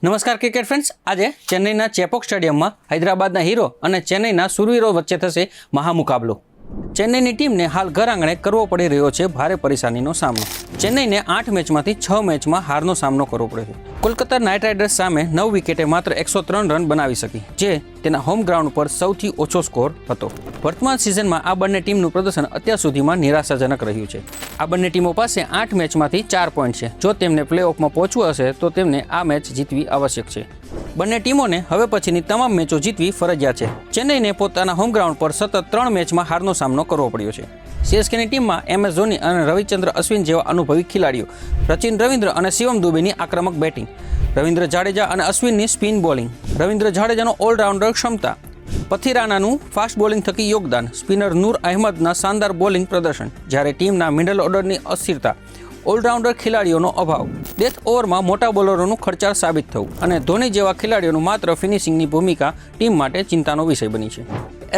નમસ્કાર cricket friends, આજે ચેન્નઈના ચેપોક સ્ટેડિયમમાં હૈદરાબાદના હીરો અને ચેન્નઈના સુરવીરો વચ્ચે થશે મહામુકાબલો। ચેન્નઈની ટીમને હાલ ઘર આંગણે કરવો પડી રહ્યો છે ભારે પરેશાનીનો સામનો। ચેન્નઈને 8 મેચમાંથી 6 મેચમાં હારનો સામનો કરવો પડ્યો છે। કોલકાતા નાઇટ રાઇડર્સ સામે 9 વિકેટે માત્ર 103 રન બનાવી શકી, જે તેના હોમ ગ્રાઉન્ડ પર સૌથી ઓછો સ્કોર હતો। વર્તમાન સિઝનમાં આ બંને ટીમનું પ્રદર્શન અત્યાર સુધીમાં નિરાશાજનક રહ્યું છે। આ બંને ટીમો પાસે 8 મેચમાંથી 4 પોઈન્ટ છે। જો તેમને પ્લેઓફમાં પહોંચવું હશે તો તેમને આ મેચ જીતવી આવશ્યક છે। બંને ટીમોને હવે પછીની તમામ મેચો જીતવી ફરજિયાત છે। ચેન્નઈને પોતાના હોમ ગ્રાઉન્ડ પર સતત 3 મેચમાં હારનો સામનો કરવો પડ્યો છે। સીએસકેની ટીમમાં MS ધોની અને રવિચંદ્ર અશ્વિન જેવા અનુભવી ખેલાડીઓ, સચિન રવિન્દ્ર અને શિવમ દુબેની આક્રમક બેટિંગ, રવિન્દ્ર જાડેજા અને અશ્વિનની સ્પિન બોલિંગ, રવિન્દ્ર જાડેજાનો ઓલરાઉન્ડર ક્ષમતા, પથિરાનાનું ફાસ્ટ બોલિંગ થકી યોગદાન, સ્પિનર નૂર અહેમદના શાનદાર બોલિંગ પ્રદર્શન, જ્યારે ટીમના મિડલ ઓર્ડરની અસ્થિરતા, ઓલરાઉન્ડર ખેલાડીઓનો અભાવ, ડેથ ઓવરમાં મોટા બોલરોનું ખર્ચાળ સાબિત થવું અને ધોની જેવા ખેલાડીઓનું માત્ર ફિનિશિંગની ભૂમિકા ટીમ માટે ચિંતાનો વિષય બની છે।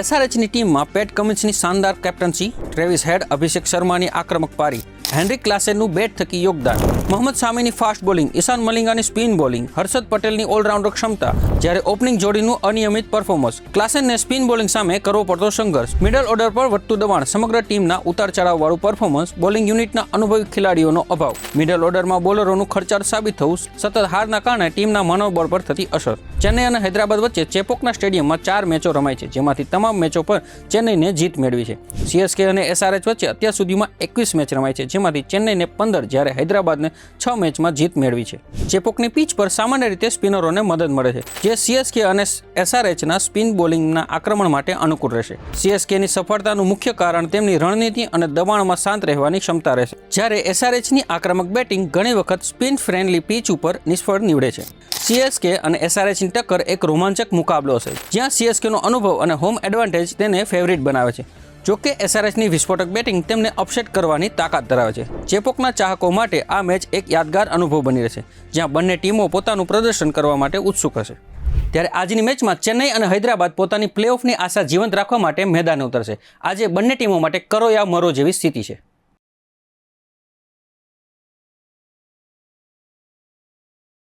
SRHની ટીમમાં પેટ કમિન્સની શાનદાર કેપ્ટન્સી, ટ્રેવિસ હેડ, અભિષેક શર્માની આક્રમક પારી, હેનરિક ક્લાસેનનું બેટ થકી યોગદાન, મોહમ્મદ શામીની ફાસ્ટ બોલિંગ, ઈશાન મલિંગાની સ્પિન બોલિંગ, હર્ષદ પટેલની ઓલરાઉન્ડર ક્ષમતા, જ્યારે ઓપનિંગ જોડીનું અનિયમિત પરફોર્મન્સ, ક્લાસેનને સ્પિન બોલિંગ સામે કરવો પડતો સંઘર્ષ, મિડલ ઓર્ડર પર વધતું દબાણ, સમગ્ર ટીમના ઉતાર ચઢાવવાળું પરફોર્મન્સ, બોલિંગ યુનિટના અનુભવી ખેલાડીઓનો અભાવ, મિડલ ઓર્ડરમાં બોલરોનું ખર્ચાળ સાબિત થવું, સતત હારના કારણે ટીમના મનોબળ પર થતી અસર। ચેન્નઈ અને હૈદરાબાદ વચ્ચે ચેપોકના સ્ટેડિયમમાં 4 મેચો રમાઈ છે, જેમાંથી તમામ મેચો પર ચેન્નઈને જીત મેળવી છે। CSK અને SRH વચ્ચે અત્યાર સુધીમાં 21 મેચ રમાઈ છે, જેમાંથી ચેન્નઈને 15 જ્યારે હૈદરાબાદને 6 મેચમાં જીત મેળવી છે। ચેપોકની પિચ પર સામાન્ય રીતે સ્પિનરોને મદદ મળે છે, જે CSK અને SRHના સ્પિન બોલિંગના આક્રમણ માટે અનુકૂળ રહેશે। CSKની સફળતાનું મુખ્ય કારણ તેમની રણનીતિ અને દબાણમાં શાંત રહેવાની ક્ષમતા રહેશે, જ્યારે SRHની આક્રમક બેટિંગ ઘણી વખત સ્પિન ફ્રેન્ડલી પિચ ઉપર નિષ્ફળ નીવડે છે। CSK અને SRHની ટક્કર એક રોમાંચક મુકાબલો હશે, જ્યાં CSKનો અનુભવ અને હોમ એડવાન્ટેજ તેને ફેવરિટ બનાવે છે। જોકે SRHની વિસ્ફોટક બેટિંગ તેમને અપસેટ કરવાની તાકાત ધરાવે છે। ચેપોકના ચાહકો માટે આ મેચ એક યાદગાર અનુભવ બની રહેશે, જ્યાં બંને ટીમો પોતાનું પ્રદર્શન કરવા માટે ઉત્સુક હશે। ત્યારે આજની મેચમાં ચેન્નઈ અને હૈદરાબાદ પોતાની પ્લેઓફની આશા જીવંત રાખવા માટે મેદાને ઉતરશે। આજે બંને ટીમો માટે કરો યા મરો જેવી સ્થિતિ છે।